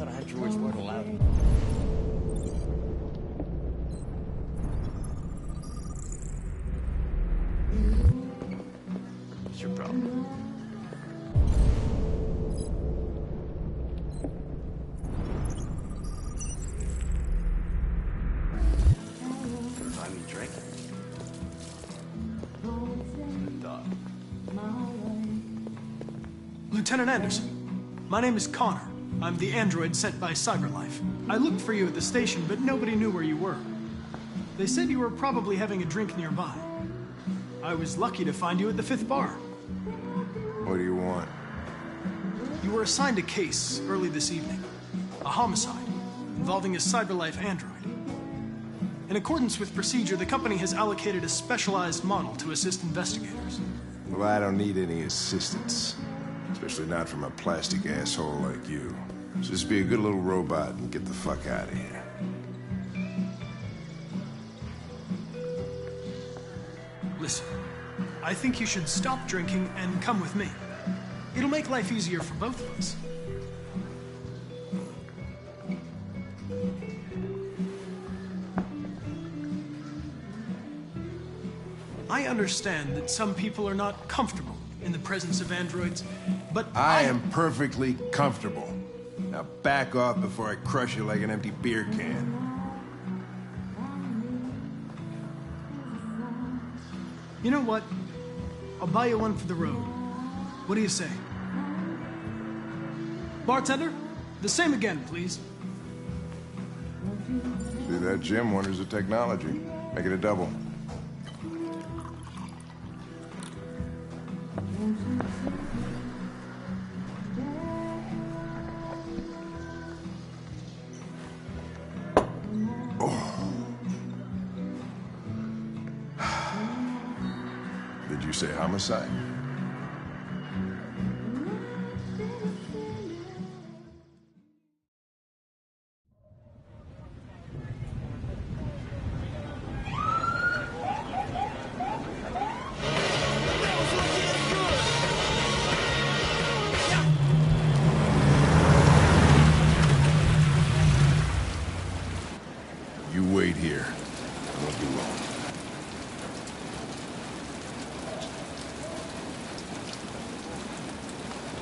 thought androids weren't allowed. What's your problem? Buy me a drink? Lieutenant Anderson, my name is Connor. I'm the android sent by CyberLife. I looked for you at the station, but nobody knew where you were. They said you were probably having a drink nearby. I was lucky to find you at the 5th bar. What do you want? You were assigned a case early this evening. A homicide involving a CyberLife android. In accordance with procedure, the company has allocated a specialized model to assist investigators. Well, I don't need any assistance. Especially not from a plastic asshole like you. Just be a good little robot and get the fuck out of here. Listen, I think you should stop drinking and come with me. It'll make life easier for both of us. I understand that some people are not comfortable in the presence of androids, but I am perfectly comfortable. Now back off before I crush you like an empty beer can. You know what? I'll buy you one for the road. What do you say? Bartender, the same again, please. See that, Jim? Wonders of technology. Make it a double. Did you say homicide? You wait here. I won't be long.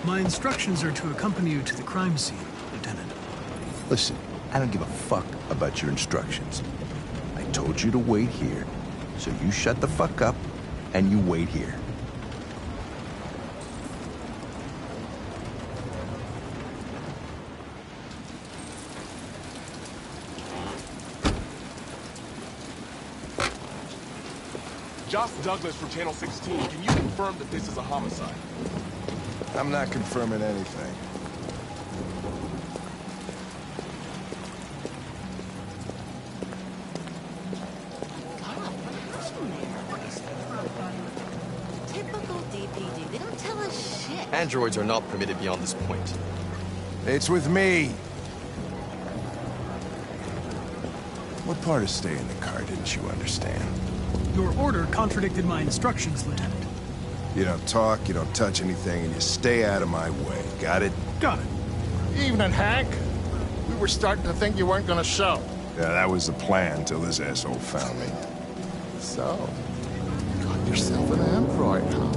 My instructions are to accompany you to the crime scene, Lieutenant. Listen, I don't give a fuck about your instructions. I told you to wait here, so you shut the fuck up and you wait here. Josh Douglas from Channel 16, can you confirm that this is a homicide? I'm not confirming anything. Typical DPD. They don't tell us shit. Androids are not permitted beyond this point. It's with me. What part of staying in the car didn't you understand? Your order contradicted my instructions, Lieutenant. You don't talk, you don't touch anything, and you stay out of my way. Got it? Got it. Evening, Hank. We were starting to think you weren't gonna show. Yeah, that was the plan until this asshole found me. So, you got yourself an android, huh?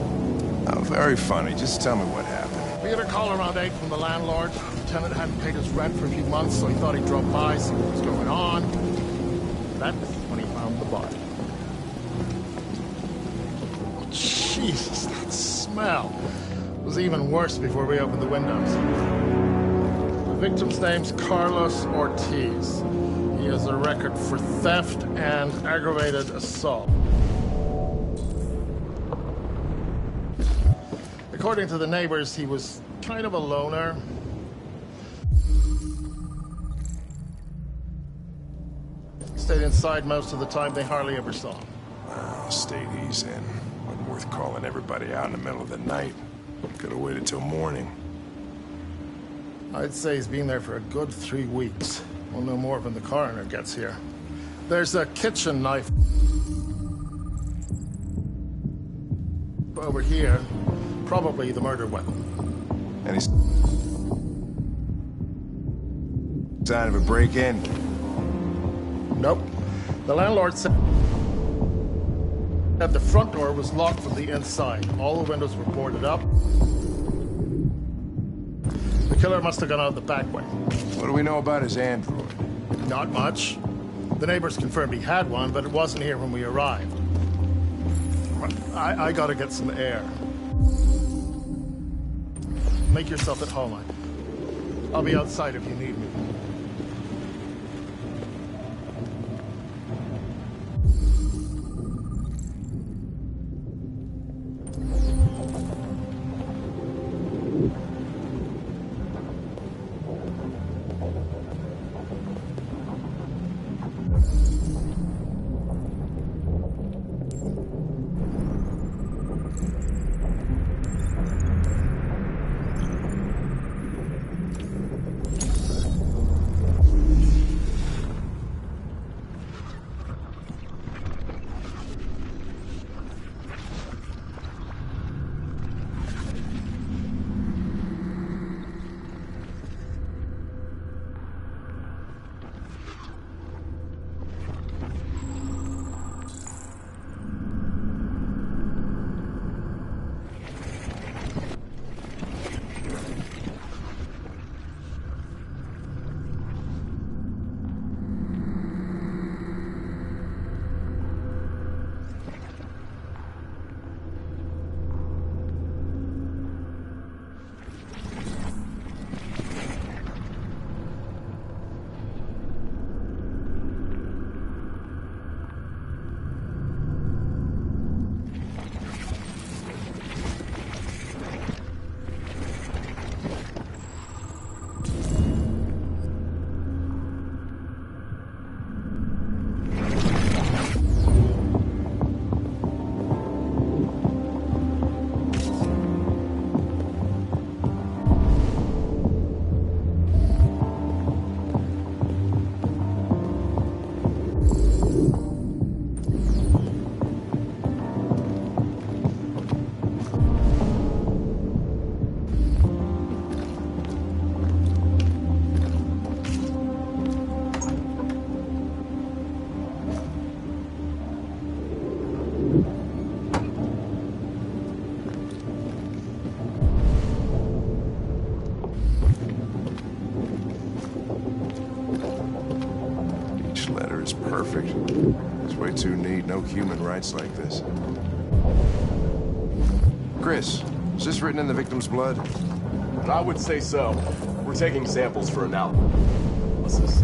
Oh, very funny. Just tell me what happened. We had a call around 8 from the landlord. The tenant hadn't paid his rent for a few months, so he thought he'd drop by, see what was going on. That's when he found the body. Jesus, that smell was even worse before we opened the windows. The victim's name's Carlos Ortiz. He has a record for theft and aggravated assault. According to the neighbors, he was kind of a loner. Stayed inside most of the time. They hardly ever saw him. Well, state he's in. Wasn't worth calling everybody out in the middle of the night. Could have waited till morning. I'd say he's been there for a good 3 weeks. We'll know more when the coroner gets here. There's a kitchen knife over here. Probably the murder weapon. And he's... Sign of a break-in? Nope. The landlord said that the front door was locked from the inside. All the windows were boarded up. The killer must have gone out the back way. What do we know about his android? Not much. The neighbors confirmed he had one, but it wasn't here when we arrived. I gotta get some air. Make yourself at home. I'll be outside if you need me. Perfect. It's way too neat. No human writes like this. Chris, is this written in the victim's blood? I would say so. We're taking samples for analysis.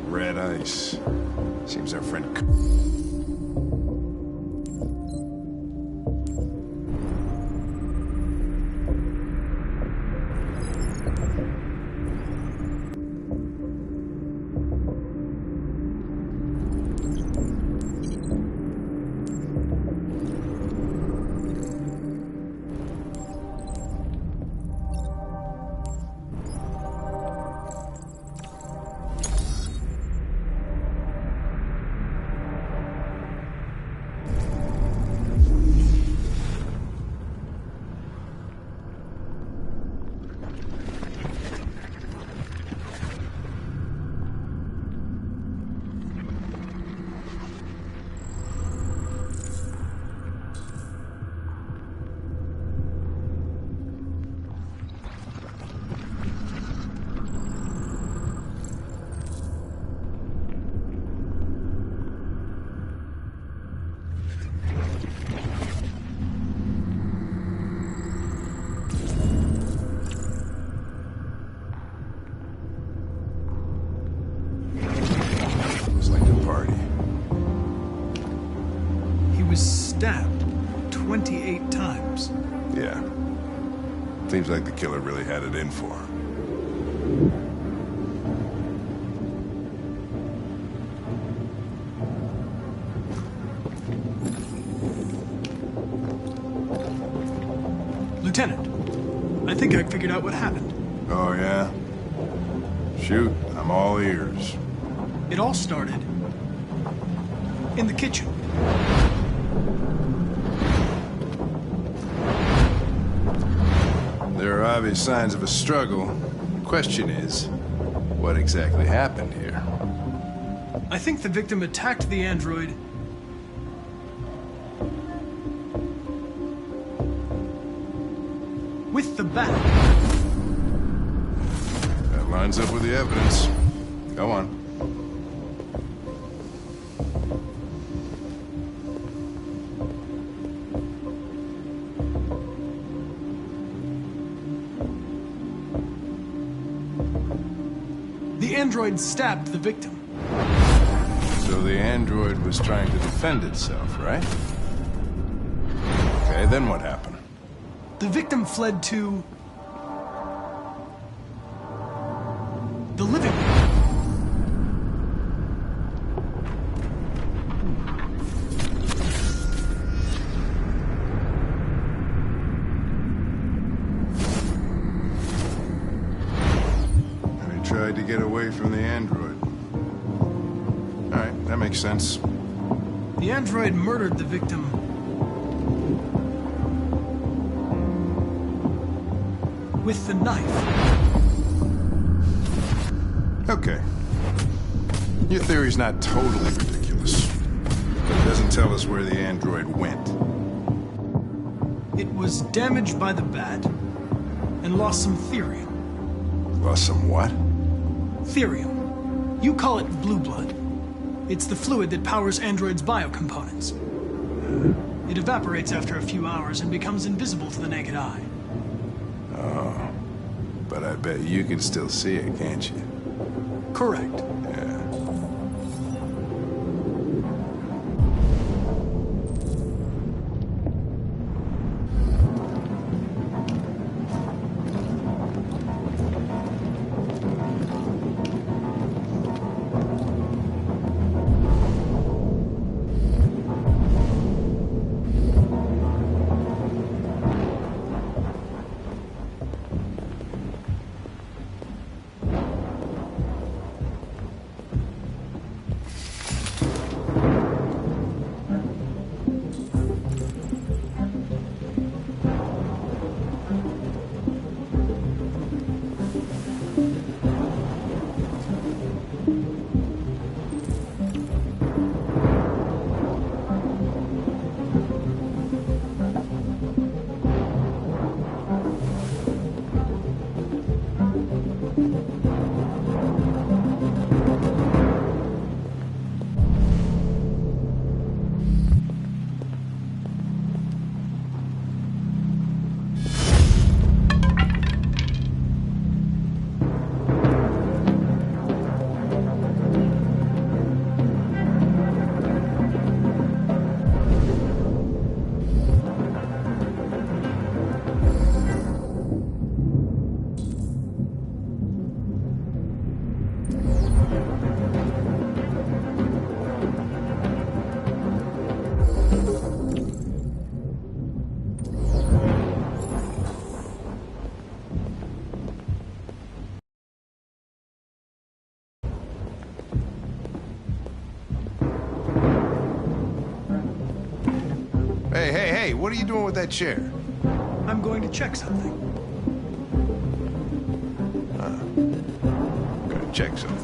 Red ice. Seems our friend... Stabbed 28 times. Yeah. Seems like the killer really had it in for him. Lieutenant, I think I figured out what happened. Oh, yeah? Shoot, I'm all ears. It all started in the kitchen. There are obvious signs of a struggle. The question is, what exactly happened here? I think the victim attacked the android with the bat. That lines up with the evidence. Go on. The android stabbed the victim. So the android was trying to defend itself, right? Okay, then what happened? The victim fled to the living room. And he tried to get away from the android. All right, that makes sense. The android murdered the victim with the knife. Okay. Your theory's not totally ridiculous. But it doesn't tell us where the android went. It was damaged by the bat and lost some therium. Lost some what? Therium. You call it blue blood. It's the fluid that powers androids' biocomponents. It evaporates after a few hours and becomes invisible to the naked eye. Oh. But I bet you can still see it, can't you? Correct. Yeah. Hey, what are you doing with that chair? I'm going to check something. Gonna check something.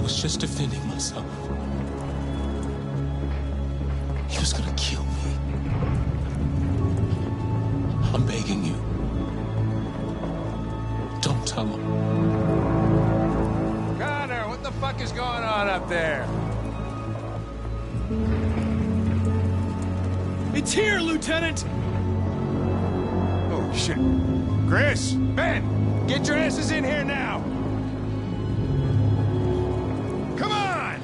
was just defending myself. He was gonna kill me. I'm begging you. Don't tell him. Connor, what the fuck is going on up there? It's here, Lieutenant! Oh, shit. Chris, Ben, get your asses in here now! Come on!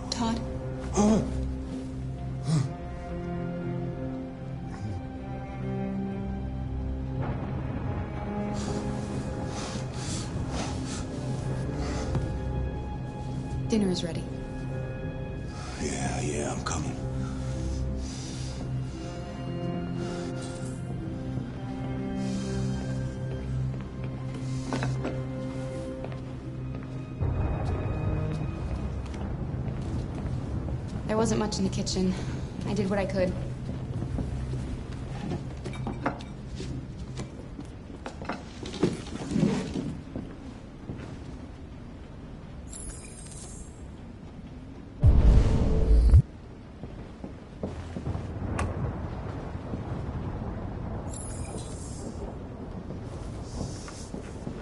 Todd? Dinner is ready. Yeah, I'm coming. There wasn't much in the kitchen. I did what I could.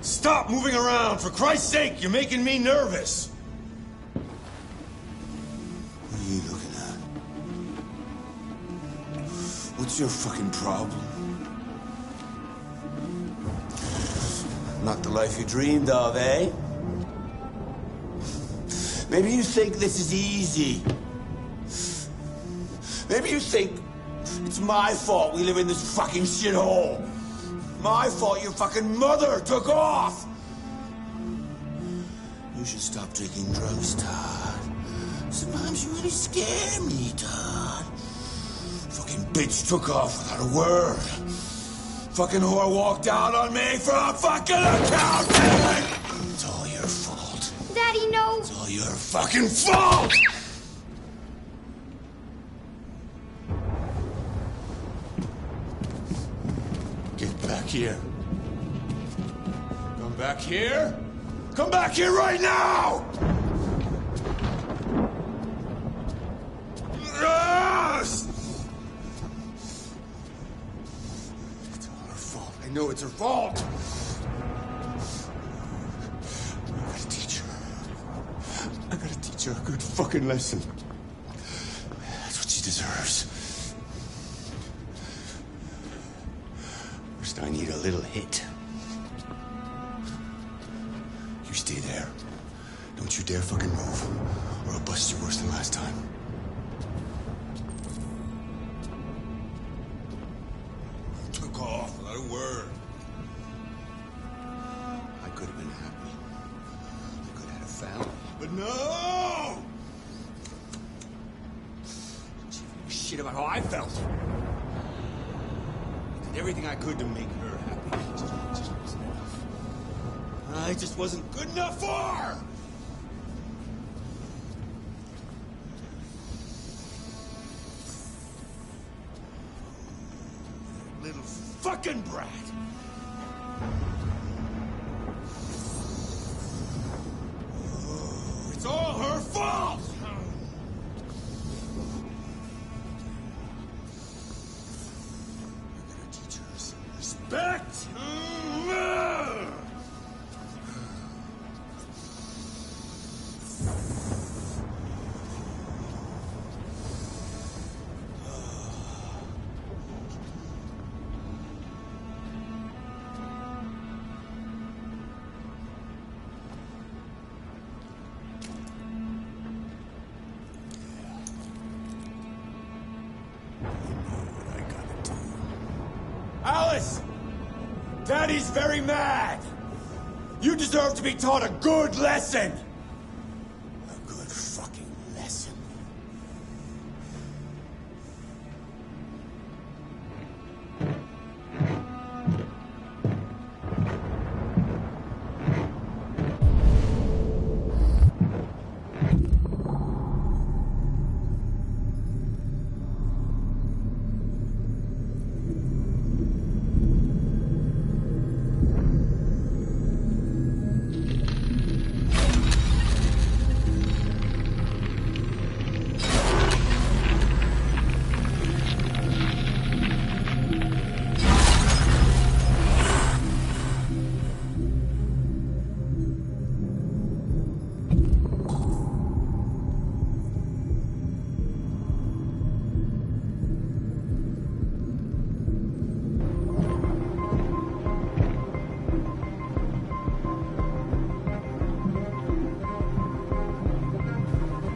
Stop moving around! For Christ's sake, you're making me nervous! What are you looking at? What's your fucking problem? Not the life you dreamed of, eh? Maybe you think this is easy. Maybe you think it's my fault we live in this fucking shithole. My fault your fucking mother took off. You should stop taking drugs, Todd. Sometimes you really scare me, Todd. Fucking bitch took off without a word. Fucking whore walked out on me for a fucking accountant! It's all your fault. Daddy, no! It's all your fucking fault! Get back here. Come back here. Come back here right now! Yes! It's all her fault. I know it's her fault. I gotta teach her. I gotta teach her a good fucking lesson. That's what she deserves. First, I need a little hit. You stay there. Don't you dare fucking move, or I'll bust you worse than last time. Took off without a word. I could have been happy. I could have had a family. But no! She didn't give a shit about how I felt. I did everything I could to make her happy. It just wasn't enough. I just wasn't good enough for her! Little fucking brat! Oh, it's all her fault! I gotta teach her some respect! Alice! Daddy's very mad! You deserve to be taught a good lesson! A good fucking lesson.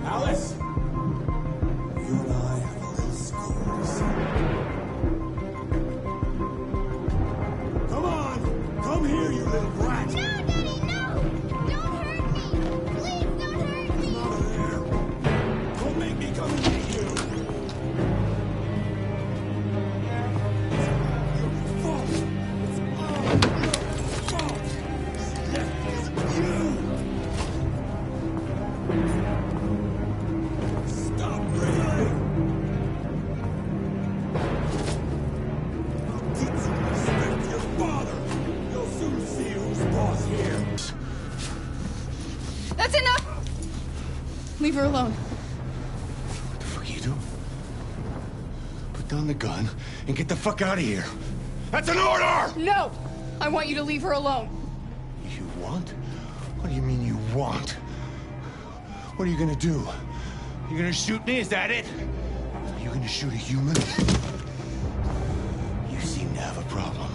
Alice! You and I have a little score to settle. Come on! Come here, you little brat! No, Daddy, no! Don't hurt me! Please don't hurt me! Come out of there! Don't make me come and get you! Your fault! It's all your fault! She left you! Stop breathing! I'll teach you to respect your father! You'll soon see who's boss here! That's enough! Leave her alone. What the fuck are you doing? Put down the gun and get the fuck out of here! That's an order! No! I want you to leave her alone. You want? What do you mean you want? What are you gonna do? You gonna shoot me? Is that it? Are you gonna shoot a human? You seem to have a problem.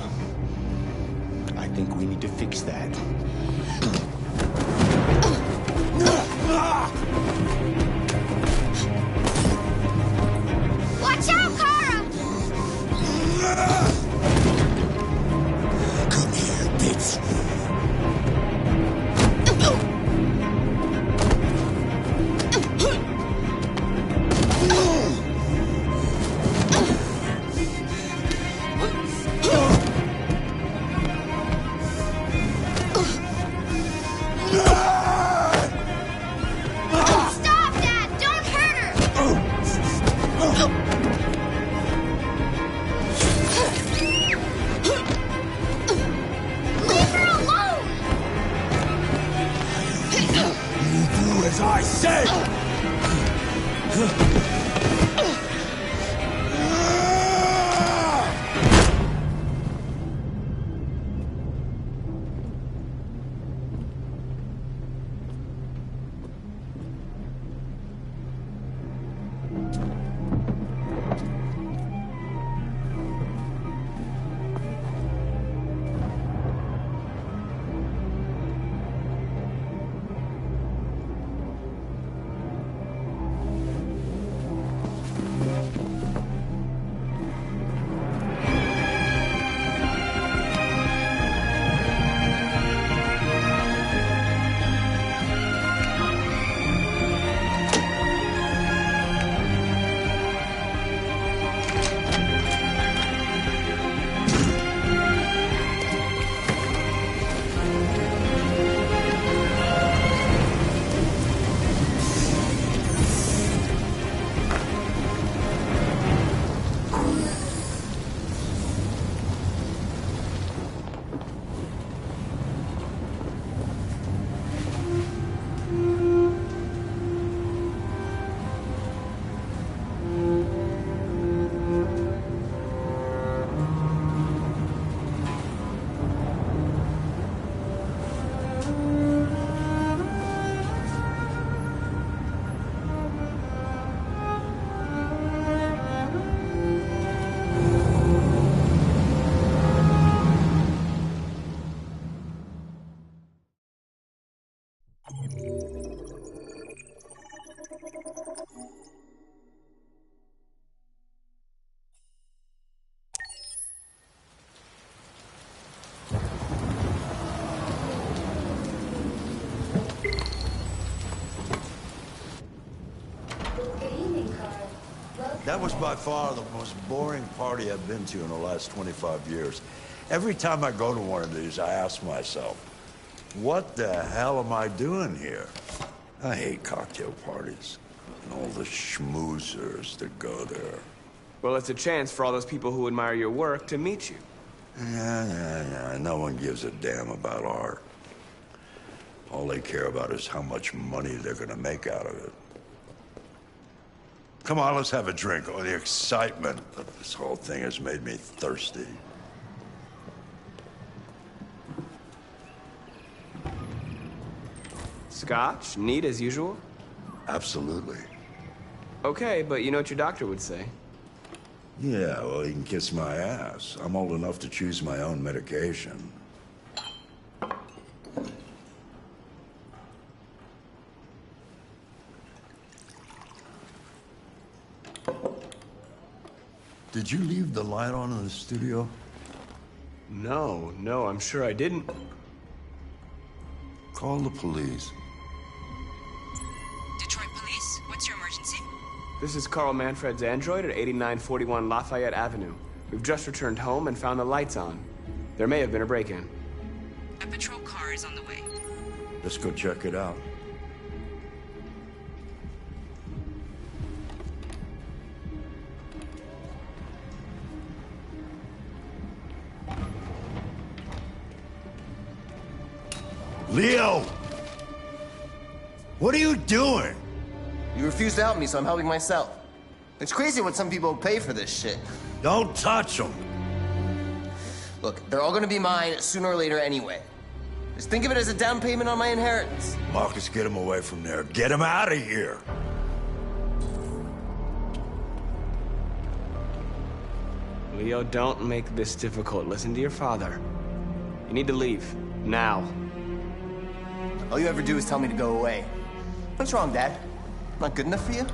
I think we need to fix that. Watch out, Kara! Come here, bitch. Stop, Dad! Don't hurt her! Leave her alone! You do as I say! by far the most boring party I've been to in the last 25 years. Every time I go to one of these, I ask myself, what the hell am I doing here? I hate cocktail parties and all the schmoozers that go there. Well, it's a chance for all those people who admire your work to meet you. Yeah. No one gives a damn about art. All they care about is how much money they're gonna make out of it. Come on, let's have a drink. Oh, the excitement of this whole thing has made me thirsty. Scotch? Neat as usual? Absolutely. Okay, but you know what your doctor would say. Yeah, well, he can kiss my ass. I'm old enough to choose my own medication. Did you leave the light on in the studio? No, I'm sure I didn't. Call the police. Detroit Police, what's your emergency? This is Carl Manfred's android at 8941 Lafayette Avenue. We've just returned home and found the lights on. There may have been a break-in. A patrol car is on the way. Let's go check it out. Leo! What are you doing? You refuse to help me, so I'm helping myself. It's crazy what some people pay for this shit. Don't touch them. Look, they're all gonna be mine sooner or later anyway. Just think of it as a down payment on my inheritance. Marcus, get him away from there. Get him out of here. Leo, don't make this difficult. Listen to your father. You need to leave. Now. All you ever do is tell me to go away. What's wrong, Dad? Not good enough for you?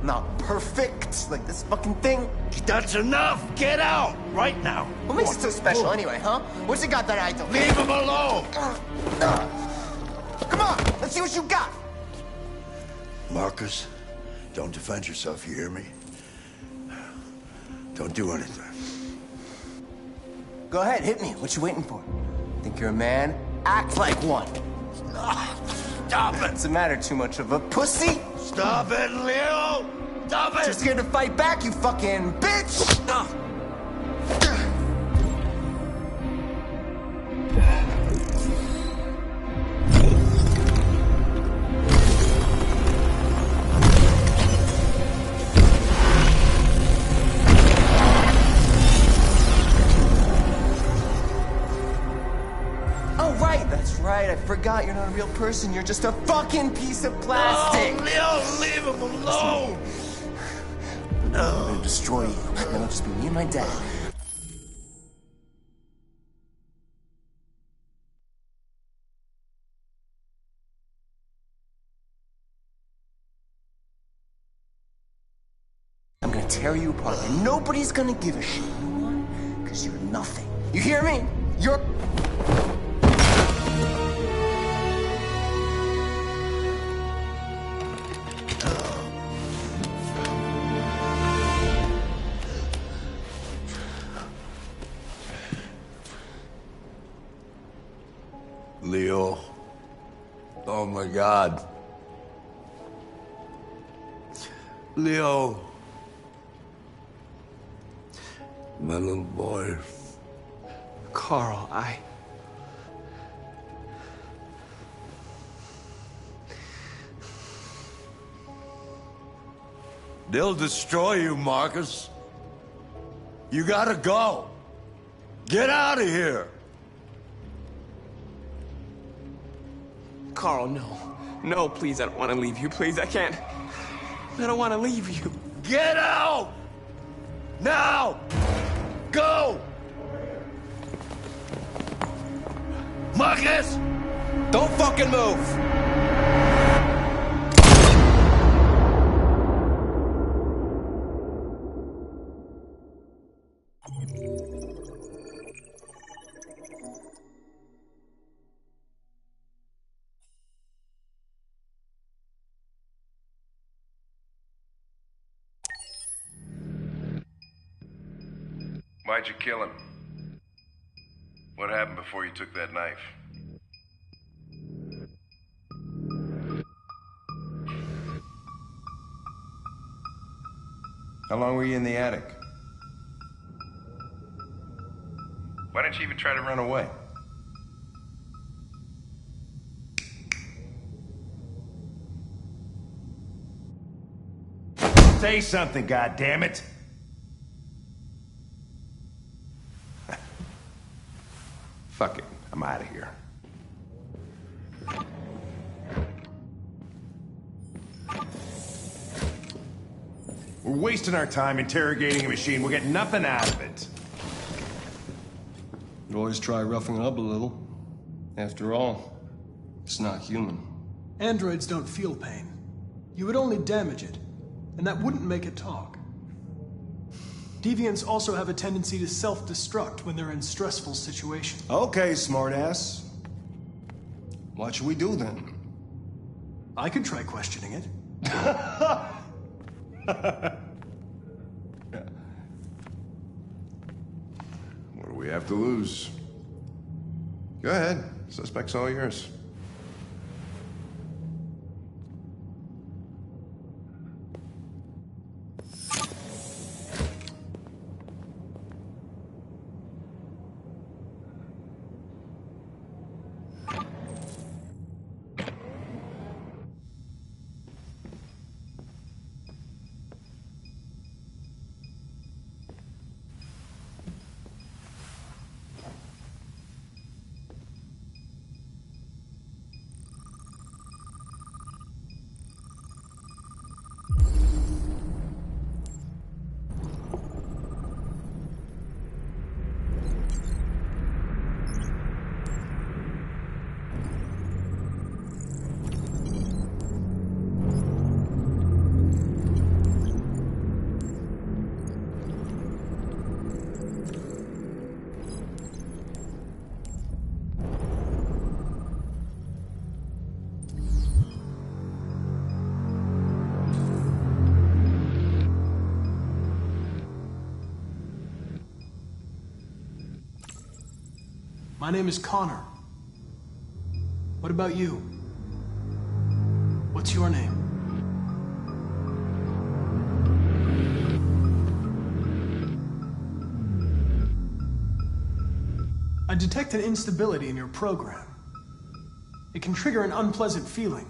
Not perfect, like this fucking thing? That's enough! Get out! Right now! What makes it so special anyway, huh? What's it got that I don't? Leave him alone! Come on, let's see what you got! Marcus, don't defend yourself, you hear me? Don't do anything. Go ahead, hit me. What you waiting for? Think you're a man? Act like one. Stop it! What's the matter? Too much of a pussy? Stop it, Leo! Stop it! You're scared to fight back, you fucking bitch! I forgot you're not a real person. You're just a fucking piece of plastic. Oh, Leo, leave him alone. I'm gonna destroy you. Then it'll just be me and my dad. I'm gonna tear you apart, and nobody's gonna give a shit. You know why? Because you're nothing. You hear me? You're... Leo. Oh my God. Leo. My little boy. Carl, They'll destroy you, Marcus. You gotta go. Get out of here. Carl, no. No, please, I don't want to leave you. Please, I can't. I don't want to leave you. Get out! Now! Go! Marcus! Don't fucking move! Why'd you kill him? What happened before you took that knife? How long were you in the attic? Why didn't you even try to run away? Say something, goddammit! Fuck it, I'm out of here. We're wasting our time interrogating a machine. We'll get nothing out of it. You always try roughing it up a little. After all, it's not human. Androids don't feel pain. You would only damage it, and that wouldn't make it talk. Deviants also have a tendency to self-destruct when they're in stressful situations. Okay, smartass. What should we do then? I could try questioning it. What do we have to lose? Go ahead. Suspect's all yours. My name is Connor. What about you? What's your name? I detect an instability in your program. It can trigger an unpleasant feeling,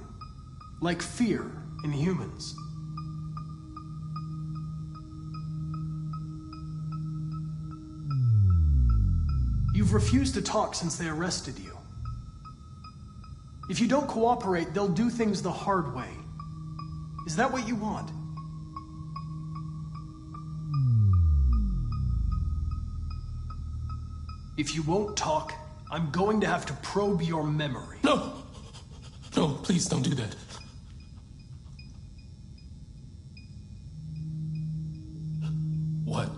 like fear in humans. You've refused to talk since they arrested you. If you don't cooperate, they'll do things the hard way. Is that what you want? If you won't talk, I'm going to have to probe your memory. No! No, please don't do that. What?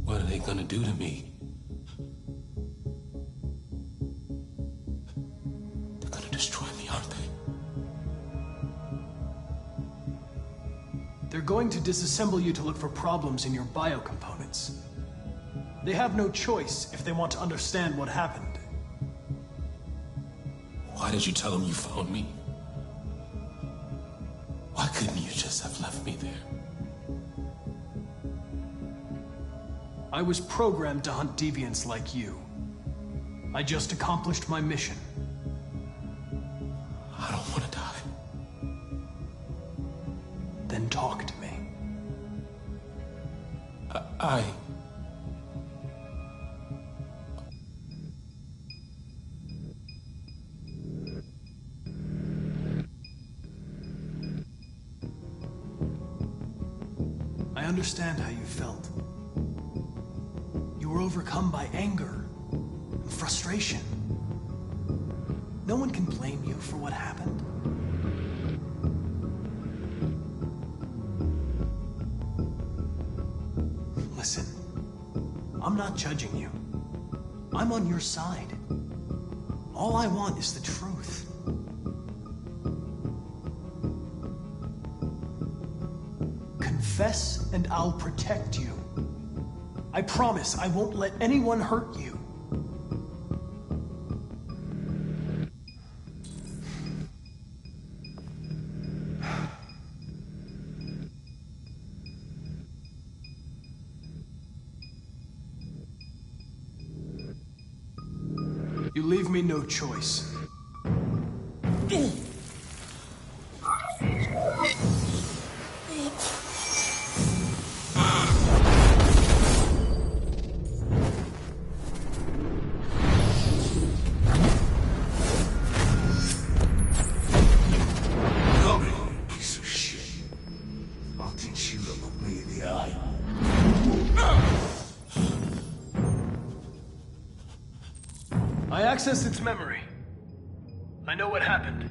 What are they gonna do to me? They're gonna destroy me, aren't they? They're going to disassemble you to look for problems in your biocomponents. They have no choice if they want to understand what happened. Why did you tell them you found me? Why couldn't you just have left me there? I was programmed to hunt deviants like you. I just accomplished my mission. I don't want to die. Then talk to me. I understand how you felt. You were overcome by anger and frustration. No one can blame you for what happened. Listen, I'm not judging you. I'm on your side. All I want is the truth. Confess and I'll protect you. I promise I won't let anyone hurt you. You leave me no choice. Piece of shit. I'll teach you to look me in the eye. I accessed its memory. I know what happened.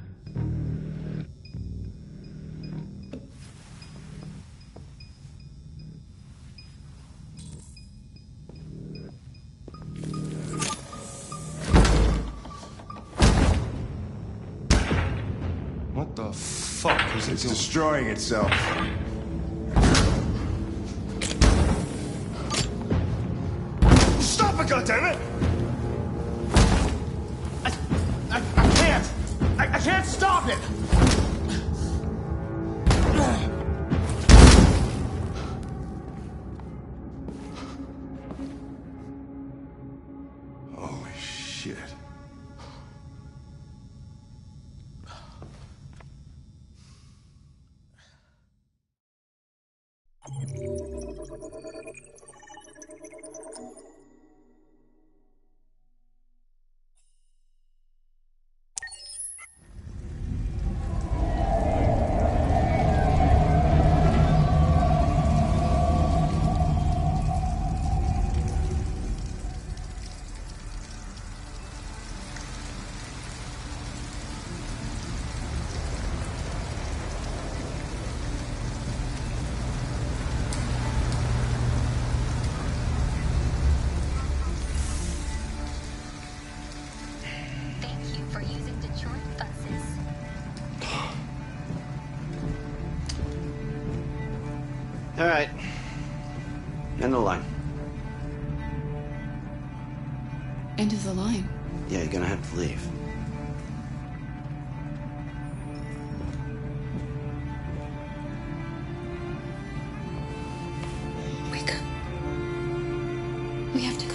What the fuck is it It's doing? destroying itself. Stop it, goddammit! I can't stop it! Holy shit. Thank you for using Detroit buses. All right. End the line. End of the line. Yeah, you're gonna have to leave. Wake up. We have to go.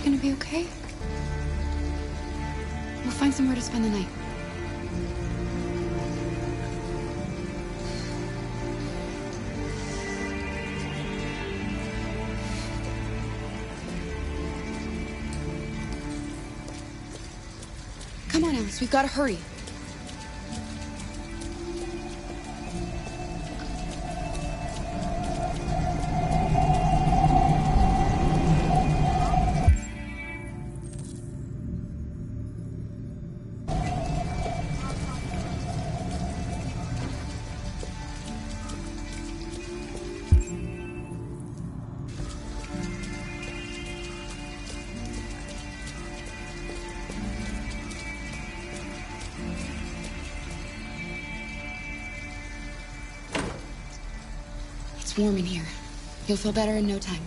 You gonna be okay? We'll find somewhere to spend the night. Come on, Alice, we've got to hurry. It's warm in here. You'll feel better in no time.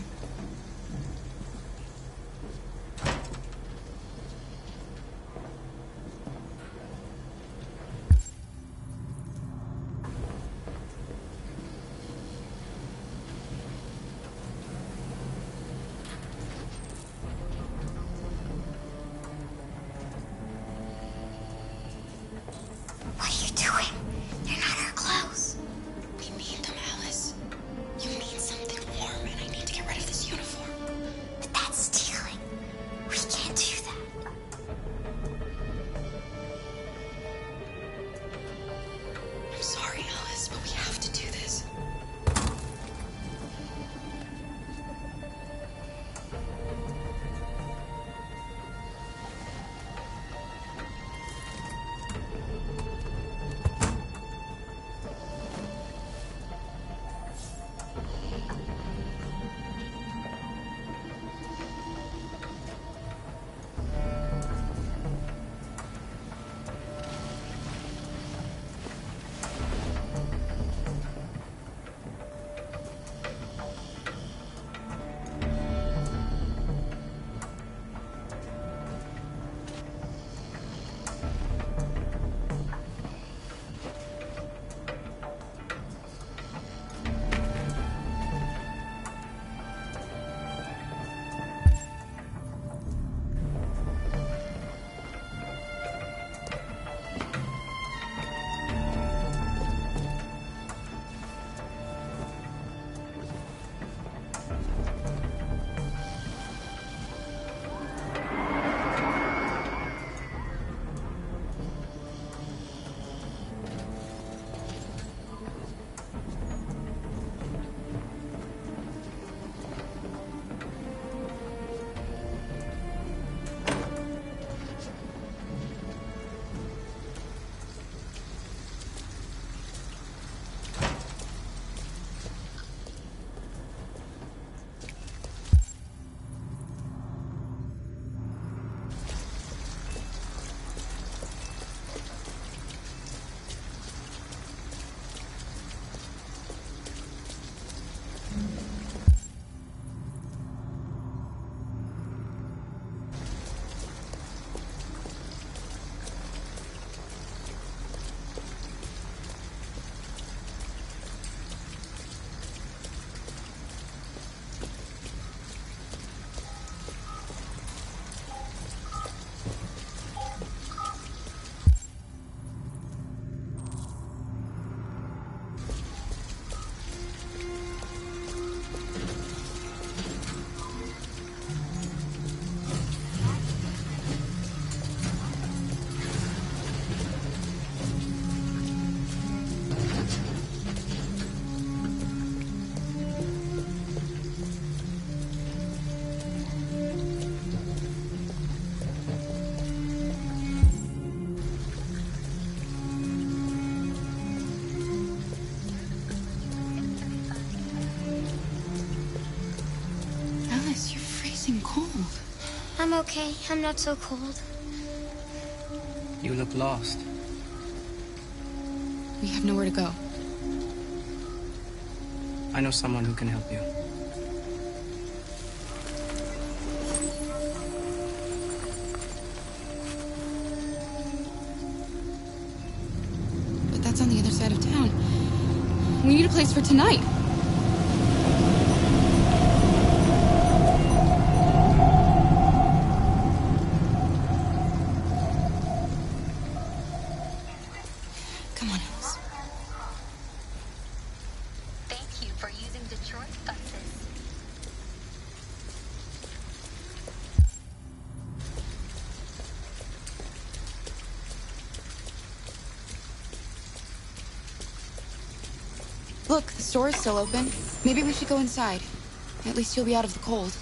What are you doing? They're not our clothes. We need them, Alice. You need something warm, and I need to get rid of this I'm okay. I'm not so cold. You look lost. We have nowhere to go. I know someone who can help you. But that's on the other side of town. We need a place for tonight. Come on, Alice. Thank you for using Detroit buses. Look, the store is still open. Maybe we should go inside. At least you'll be out of the cold.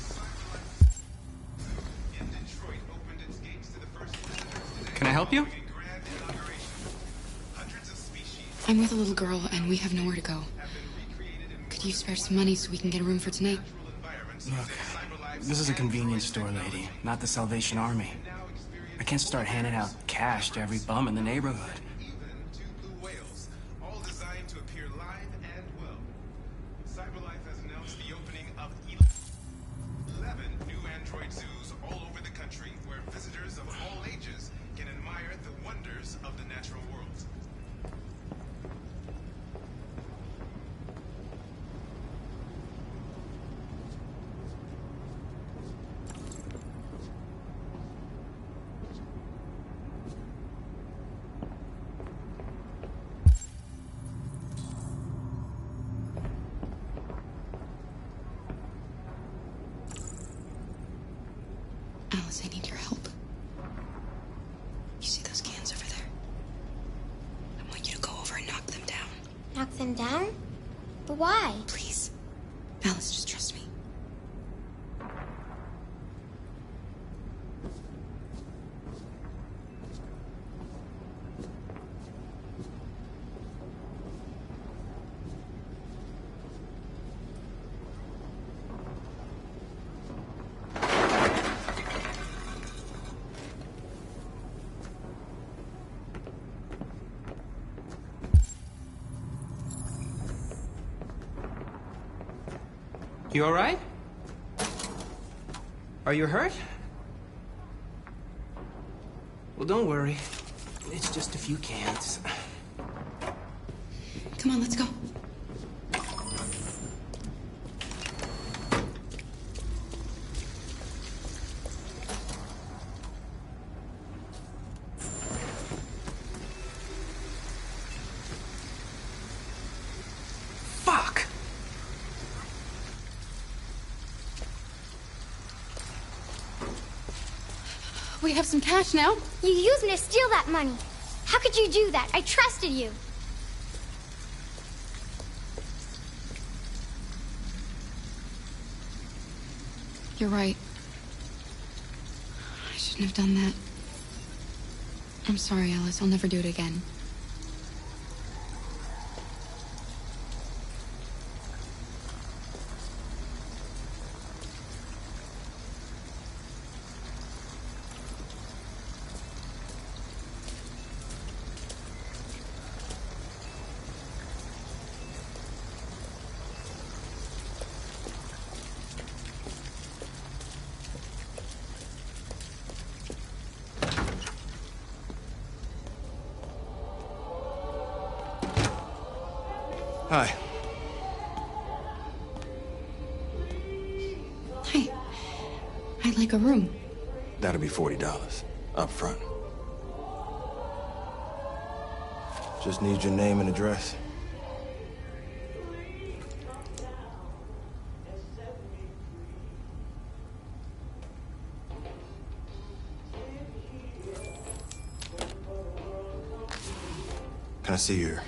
Can I help you? I'm with a little girl, and we have nowhere to go. Could you spare some money so we can get a room for tonight? Look, this is a convenience store, lady, not the Salvation Army. I can't start handing out cash to every bum in the neighborhood. Alice, I need your help. You see those cans over there? I want you to go over and knock them down. Knock them down? But why? Please. Alice, just trust me. You all right? Are you hurt? Well, don't worry. It's just a few cans. Come on, let's go. Fuck! We have some cash now. You used me to steal that money. How could you do that? I trusted you. You're right. I shouldn't have done that. I'm sorry, Alice. I'll never do it again. Hi. Hi. I'd like a room. That'll be $40 up front. Just need your name and address. Can I see your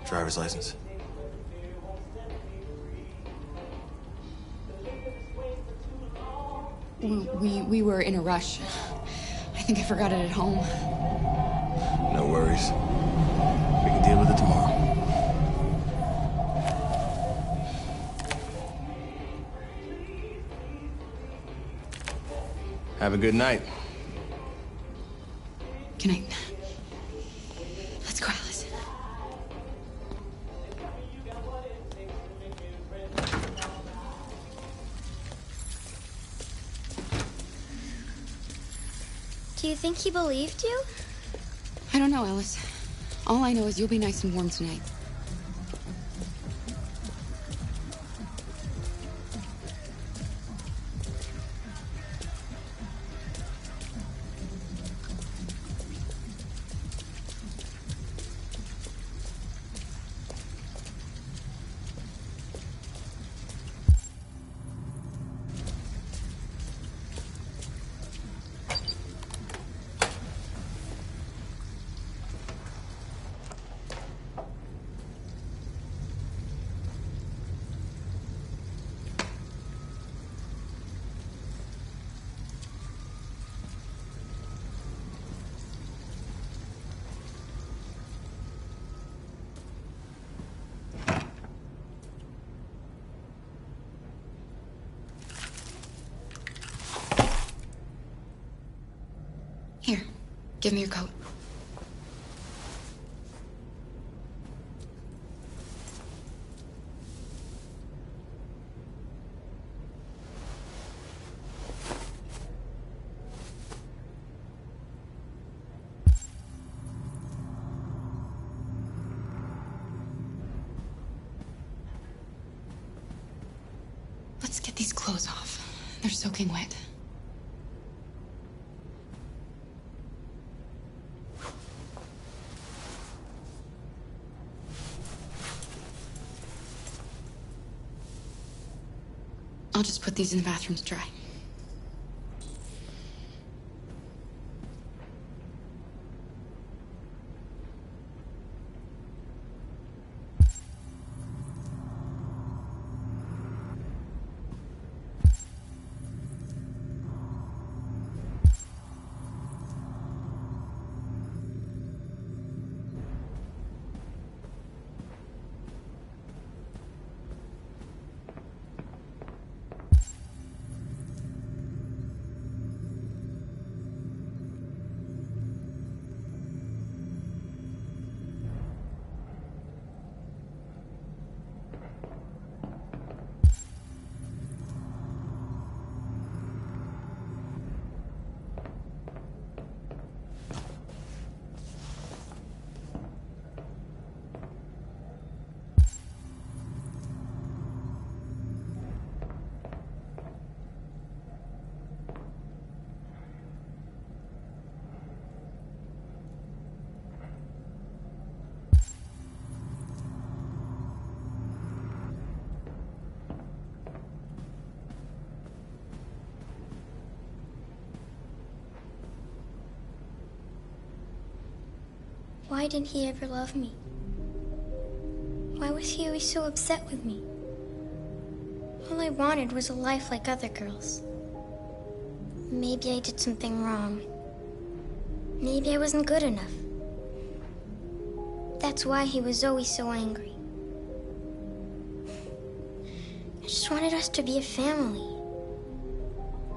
driver's license? We were in a rush. I think I forgot it at home. No worries. We can deal with it tomorrow. Have a good night. Good night. Let's go, Alice. Do you think he believed you? I don't know, Alice. All I know is you'll be nice and warm tonight. Here, give me your coat. Let's get these clothes off. They're soaking wet. I'll just put these in the bathroom to dry. Why didn't he ever love me? Why was he always so upset with me? All I wanted was a life like other girls. Maybe I did something wrong. Maybe I wasn't good enough. That's why he was always so angry. I just wanted us to be a family.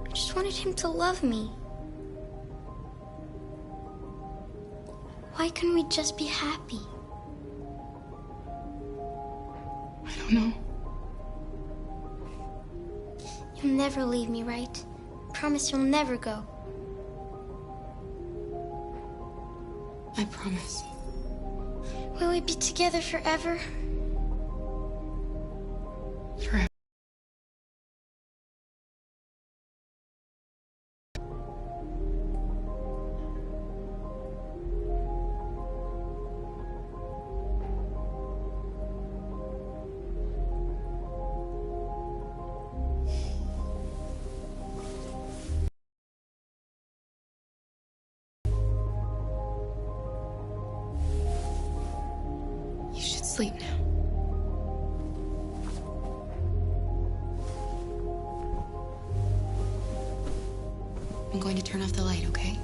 I just wanted him to love me. Why couldn't we just be happy? I don't know. You'll never leave me, right? Promise you'll never go. I promise. Will we be together forever? Forever. You should sleep now. I'm going to turn off the light, okay?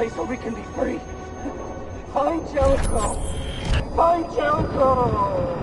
place where we can be free. Find Jericho! Find Jericho!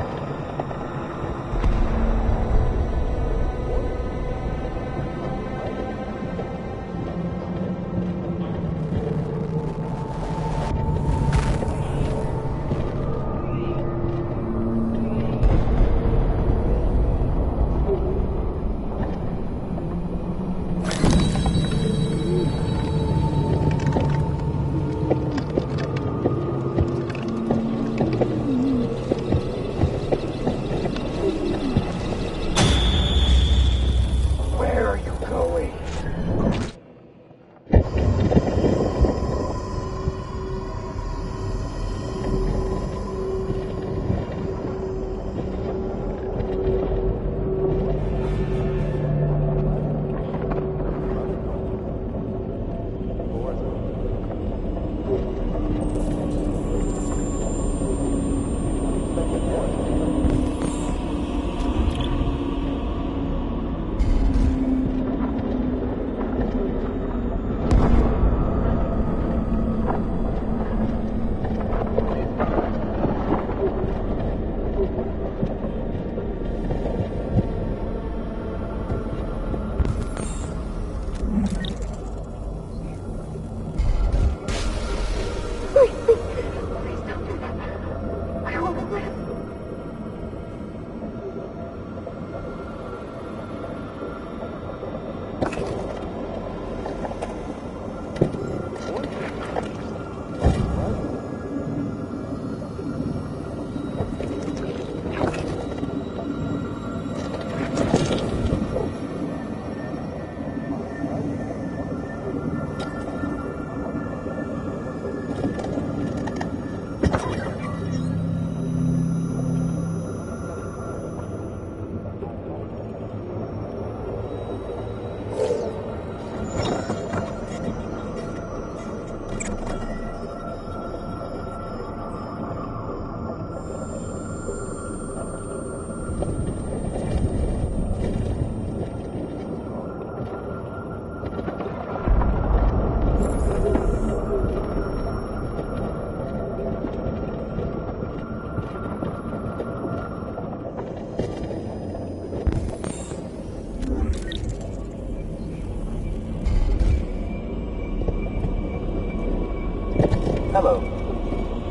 Hello.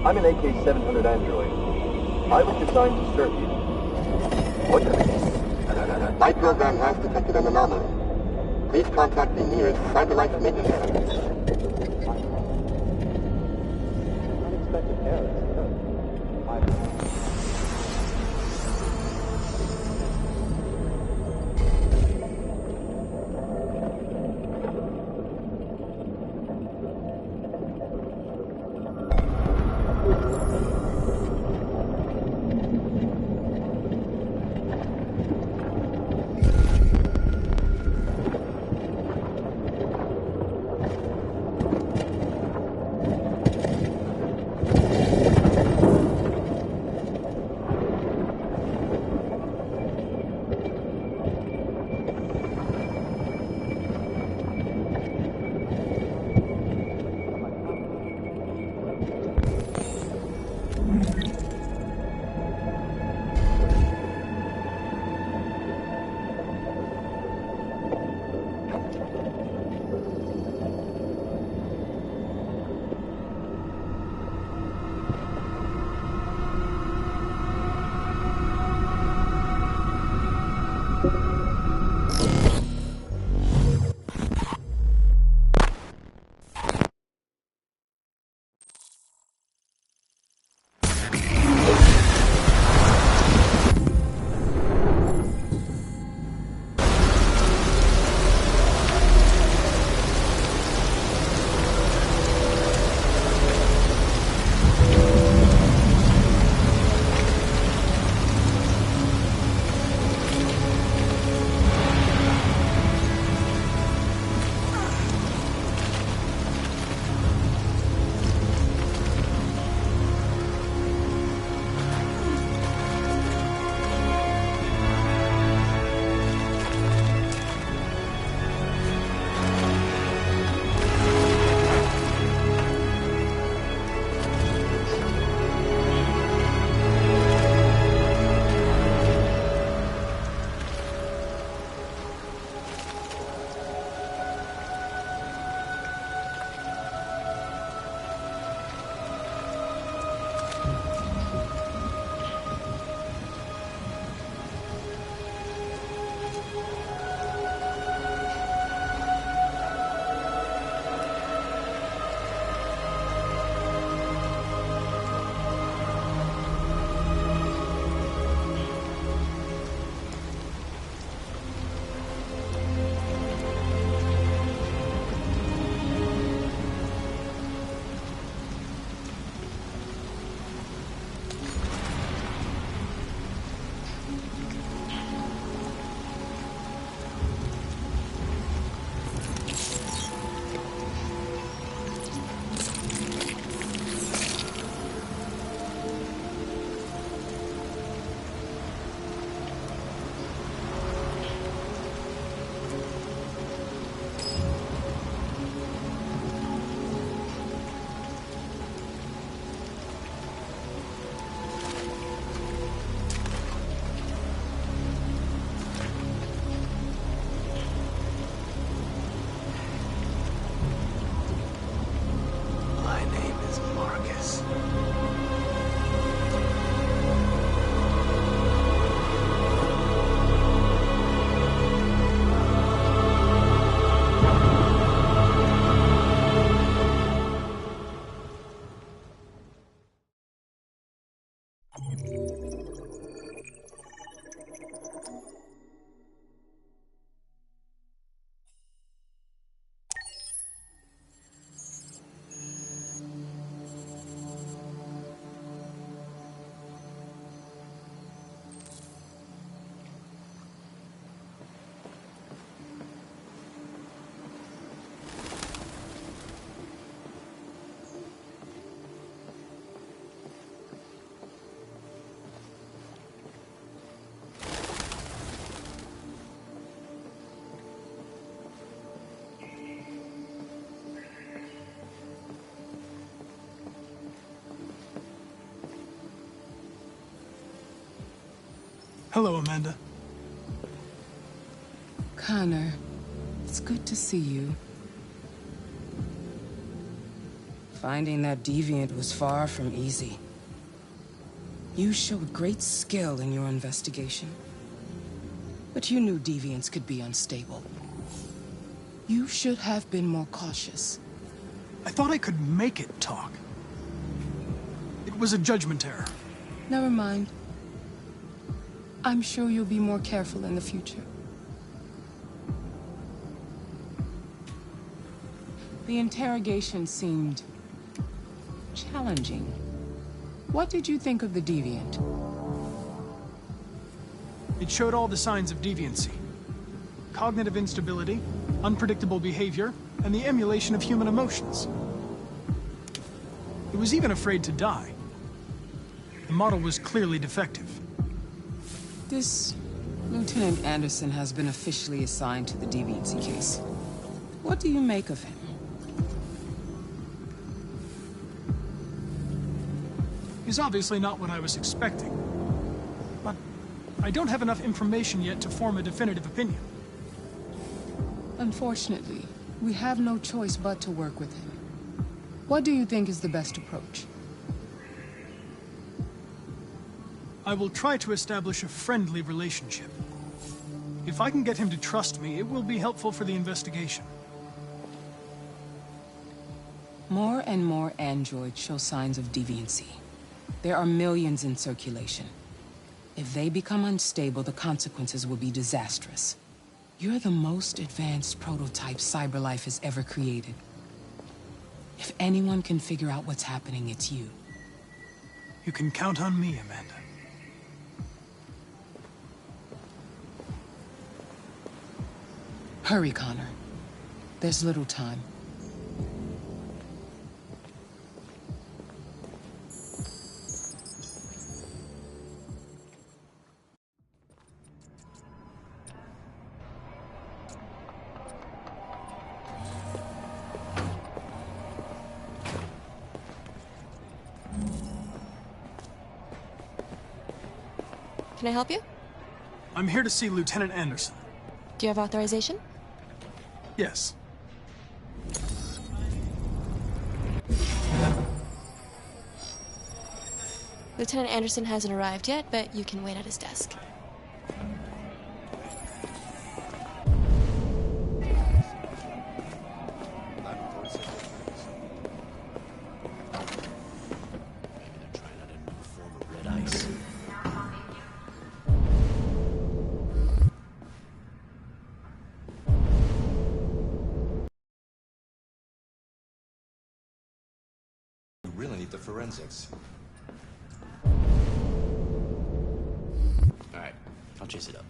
I'm an AK-700 android. I was designed to serve you. What is this? My program has detected an anomaly. Please contact the nearest Cyberlife maintenance center. Unexpected errors occur. Hello, Amanda. Connor, it's good to see you. Finding that deviant was far from easy. You showed great skill in your investigation. But you knew deviants could be unstable. You should have been more cautious. I thought I could make it talk. It was a judgment error. Never mind. I'm sure you'll be more careful in the future. The interrogation seemed challenging. What did you think of the deviant? It showed all the signs of deviancy. Cognitive instability, unpredictable behavior, and the emulation of human emotions. It was even afraid to die. The model was clearly defective. This Lieutenant Anderson has been officially assigned to the deviancy case. What do you make of him? He's obviously not what I was expecting. But I don't have enough information yet to form a definitive opinion. Unfortunately, we have no choice but to work with him. What do you think is the best approach? I will try to establish a friendly relationship. If I can get him to trust me, it will be helpful for the investigation. More and more androids show signs of deviancy. There are millions in circulation. If they become unstable, the consequences will be disastrous. You're the most advanced prototype CyberLife has ever created. If anyone can figure out what's happening, it's you. You can count on me, Amanda. Hurry, Connor. There's little time. Can I help you? I'm here to see Lieutenant Anderson. Do you have authorization? Yes. Lieutenant Anderson hasn't arrived yet, but you can wait at his desk. We really need the forensics. All right, I'll chase it up.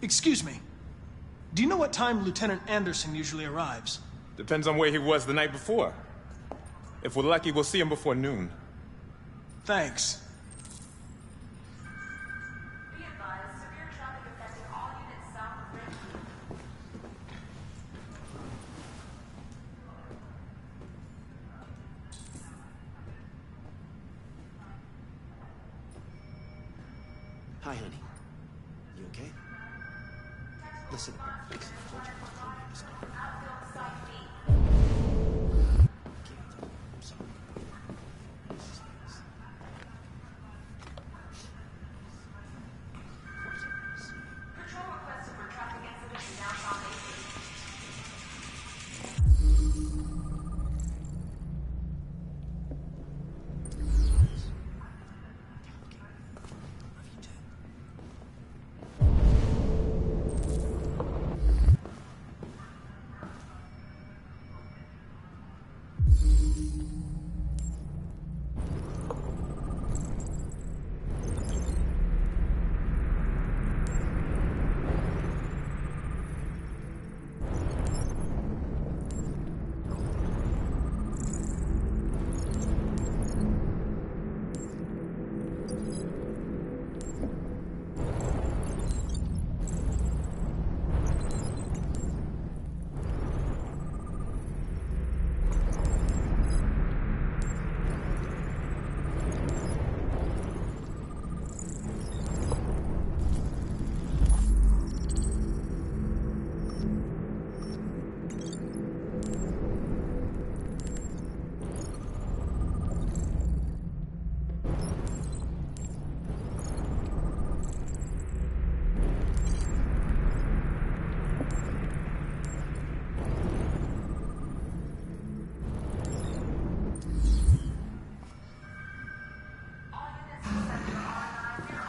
Excuse me. Do you know what time Lieutenant Anderson usually arrives? Depends on where he was the night before. If we're lucky, we'll see him before noon. Thanks. Hi, honey. You okay? Listen, I told you to call me this number. I'm sorry.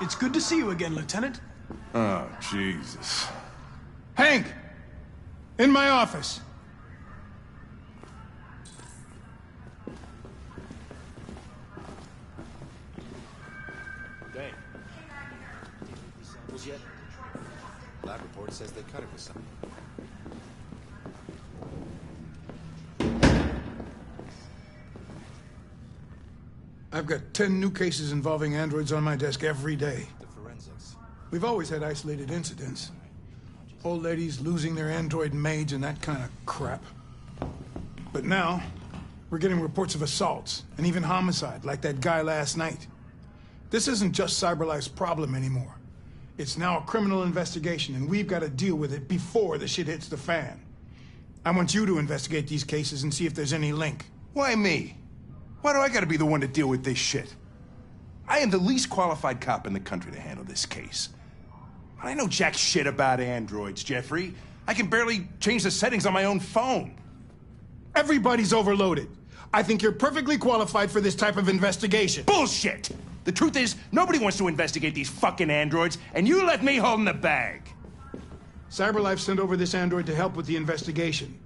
It's good to see you again, Lieutenant. Oh, Jesus. Hank! In my office. Dang. These samples yet? Lab report says they cut it with something. I've got 10 new cases involving androids on my desk every day. The forensics. We've always had isolated incidents. Old ladies losing their android maids and that kind of crap. But now, we're getting reports of assaults and even homicide, like that guy last night. This isn't just CyberLife's problem anymore. It's now a criminal investigation, and we've got to deal with it before the shit hits the fan. I want you to investigate these cases and see if there's any link. Why me? Why do I gotta be the one to deal with this shit? I am the least qualified cop in the country to handle this case. I know jack shit about androids, Jeffrey. I can barely change the settings on my own phone. Everybody's overloaded. I think you're perfectly qualified for this type of investigation. Bullshit! The truth is, nobody wants to investigate these fucking androids, and you let me hold in the bag. CyberLife sent over this android to help with the investigation.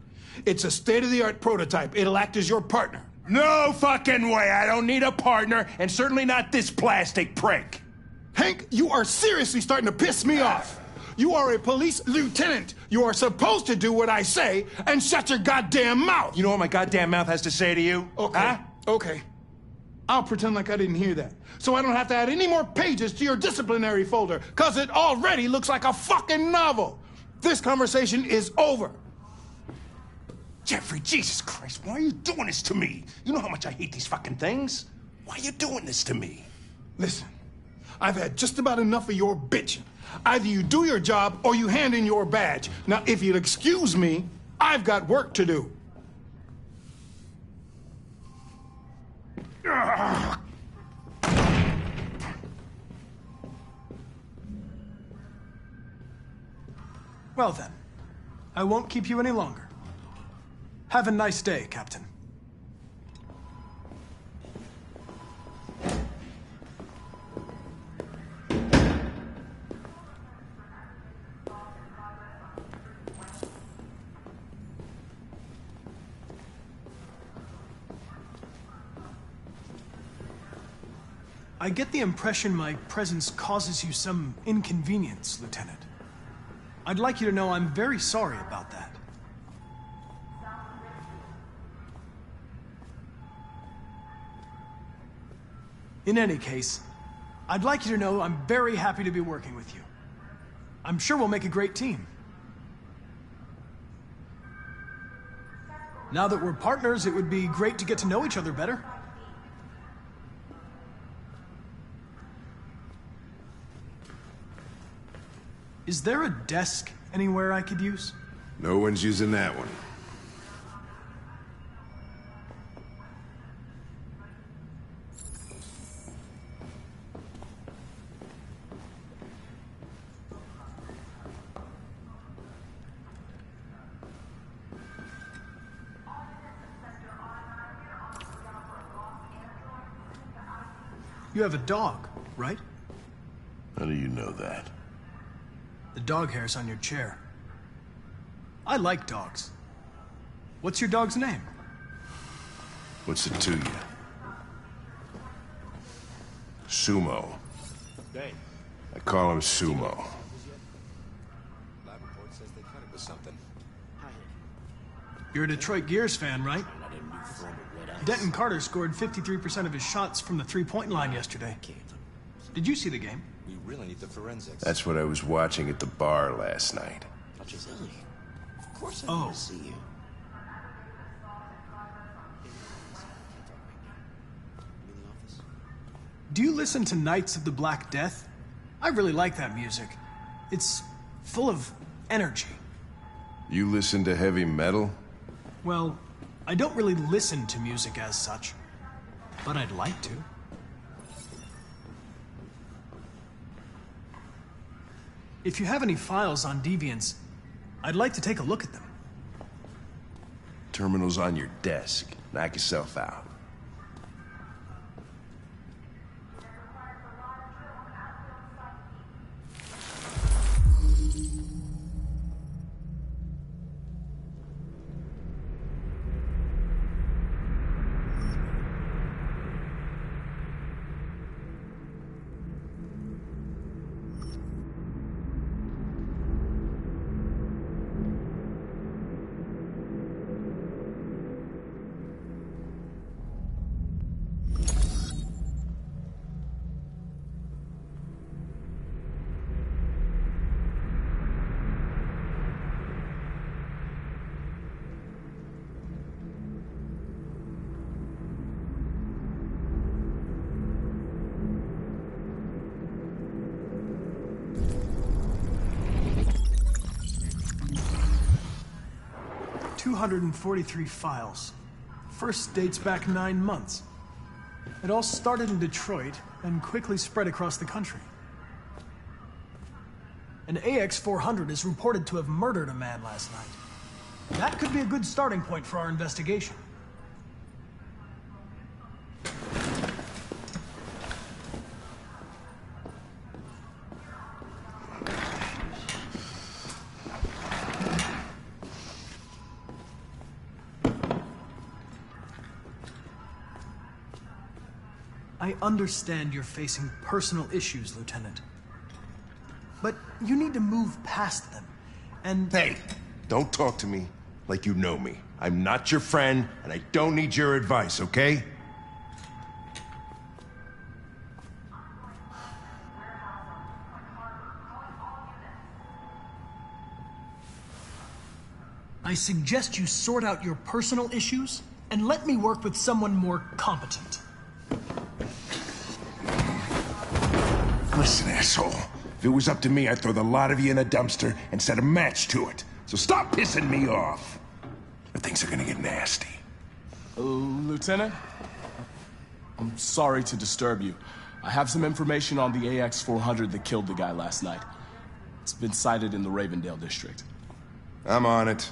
It's a state-of-the-art prototype. It'll act as your partner. No fucking way! I don't need a partner, and certainly not this plastic prick. Hank, you are seriously starting to piss me off. You are a police lieutenant. You are supposed to do what I say and shut your goddamn mouth. You know what my goddamn mouth has to say to you? Okay, huh? okay. I'll pretend like I didn't hear that, so I don't have to add any more pages to your disciplinary folder, because it already looks like a fucking novel. This conversation is over. Jeffrey, Jesus Christ, why are you doing this to me? You know how much I hate these fucking things. Why are you doing this to me? Listen, I've had just about enough of your bitching. Either you do your job or you hand in your badge. Now, if you'll excuse me, I've got work to do. Well then, I won't keep you any longer. Have a nice day, Captain. I get the impression my presence causes you some inconvenience, Lieutenant. I'd like you to know I'm very sorry about that. In any case, I'd like you to know I'm very happy to be working with you. I'm sure we'll make a great team. Now that we're partners, it would be great to get to know each other better. Is there a desk anywhere I could use? No one's using that one. You have a dog, right? How do you know that? The dog hair's on your chair. I like dogs. What's your dog's name? What's it to you? Sumo. Dang. I call him Sumo. Lab report says they cut it with something. You're a Detroit Gears fan, right? Denton Carter scored 53% of his shots from the three-point line yesterday. Did you see the game? We really need the forensics. That's what I was watching at the bar last night. Giselle, of course I want to see you. Do you listen to Knights of the Black Death? I really like that music. It's full of energy. You listen to heavy metal? Well, I don't really listen to music as such, but I'd like to. If you have any files on Deviants, I'd like to take a look at them. Terminal's on your desk. Knock yourself out. 243 files. First dates back 9 months. It all started in Detroit and quickly spread across the country. An AX-400 is reported to have murdered a man last night. That could be a good starting point for our investigation. I understand you're facing personal issues, Lieutenant. But you need to move past them, and... Hey, don't talk to me like you know me. I'm not your friend, and I don't need your advice, okay? I suggest you sort out your personal issues, and let me work with someone more competent. Listen, asshole. If it was up to me, I'd throw the lot of you in a dumpster and set a match to it. So stop pissing me off. Or things are gonna get nasty. Lieutenant? I'm sorry to disturb you. I have some information on the AX-400 that killed the guy last night. It's been sighted in the Ravendale district. I'm on it.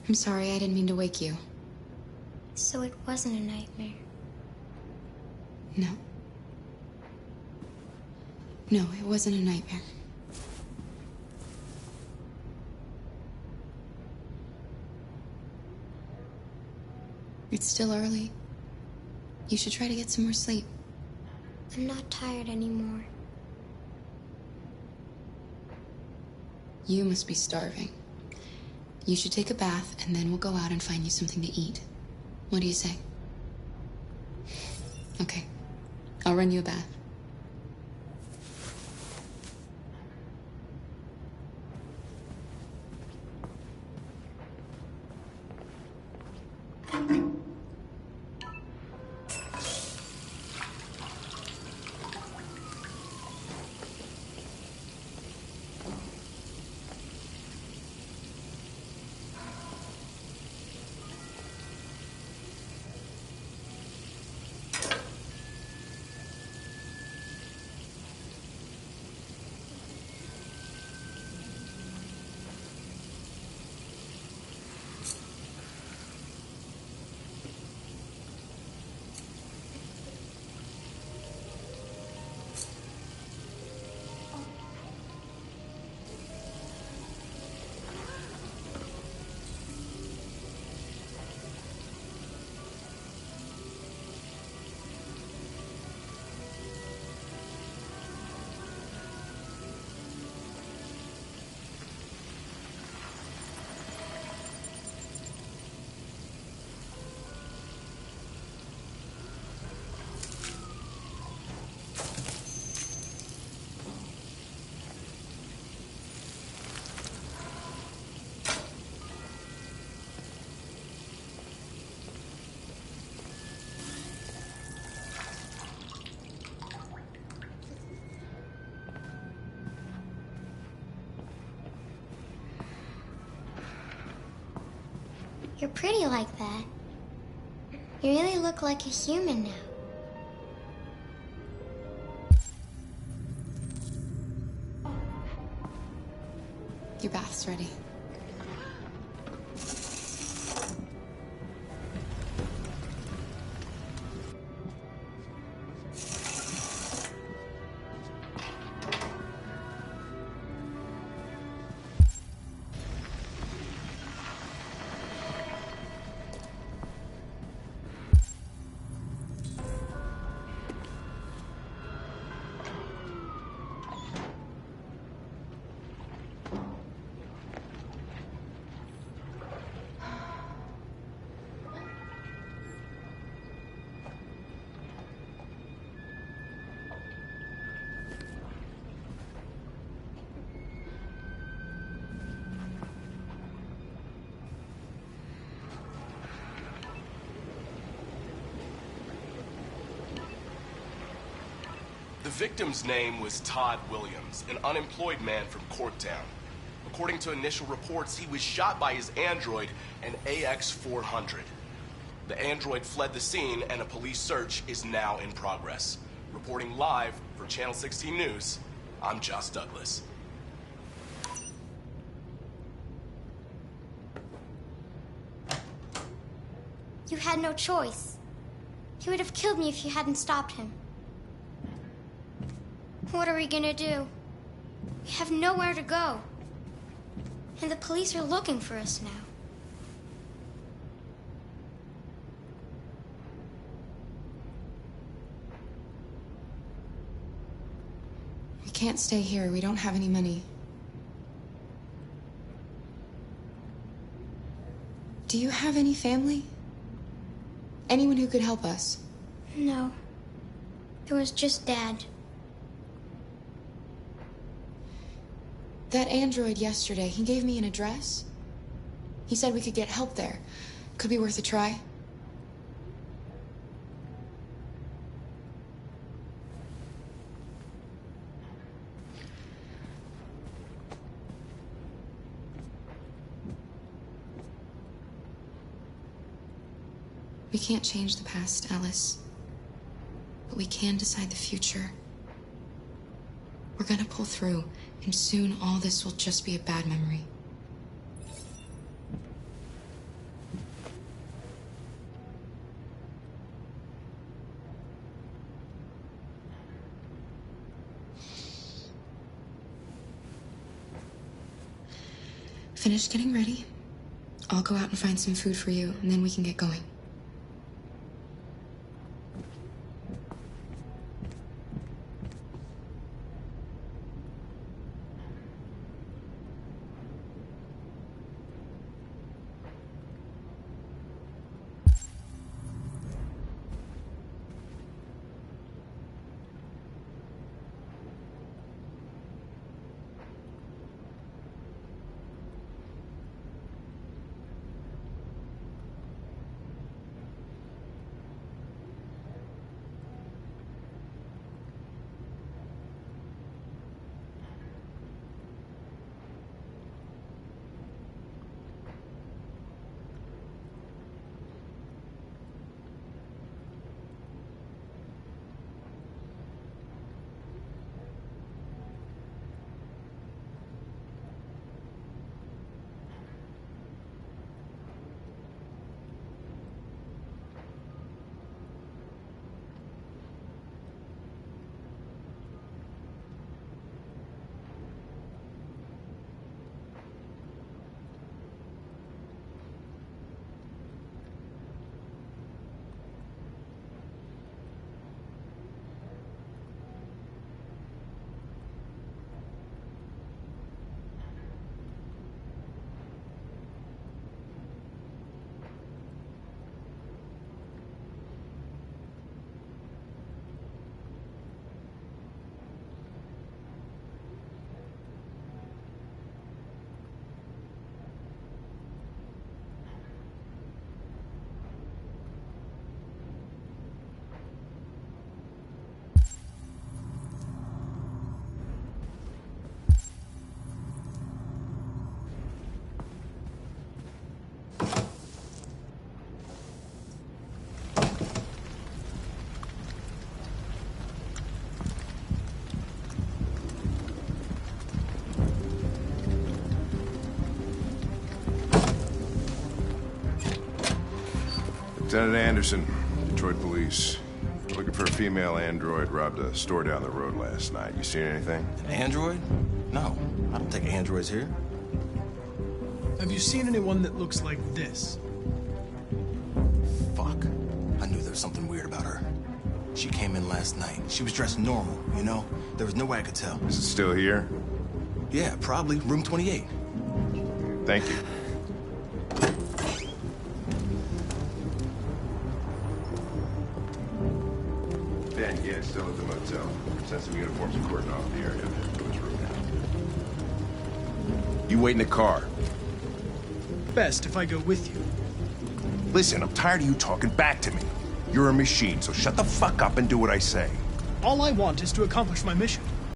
I'm sorry, I didn't mean to wake you. So it wasn't a nightmare. No. No, it wasn't a nightmare. It's still early. You should try to get some more sleep. I'm not tired anymore. You must be starving. You should take a bath, and then we'll go out and find you something to eat. What do you say? Okay. I'll run you a bath. You're pretty like that. You really look like a human now. Your bath's ready. The victim's name was Todd Williams, an unemployed man from Corktown. According to initial reports, he was shot by his android, an AX-400. The android fled the scene, and a police search is now in progress. Reporting live for Channel 16 News, I'm Josh Douglas. You had no choice. He would have killed me if you hadn't stopped him. What are we gonna do? We have nowhere to go. And the police are looking for us now. We can't stay here. We don't have any money. Do you have any family? Anyone who could help us? No. There was just Dad. That android yesterday, he gave me an address. He said we could get help there. Could be worth a try. We can't change the past, Alice. But we can decide the future. We're gonna pull through, and soon all this will just be a bad memory. Finish getting ready. I'll go out and find some food for you, and then we can get going. Lieutenant Anderson, Detroit Police. Looking for a female android robbed a store down the road last night. You seen anything? An android? No, I don't take androids here. Have you seen anyone that looks like this? Fuck. I knew there was something weird about her. She came in last night. She was dressed normal, you know? There was no way I could tell. Is it still here? Yeah, probably. Room 28. Thank you. Ben, yeah, still at the motel. Sent some uniforms and cordon off the area. To his room now. You wait in the car. Best if I go with you. Listen, I'm tired of you talking back to me. You're a machine, so shut the fuck up and do what I say. All I want is to accomplish my mission.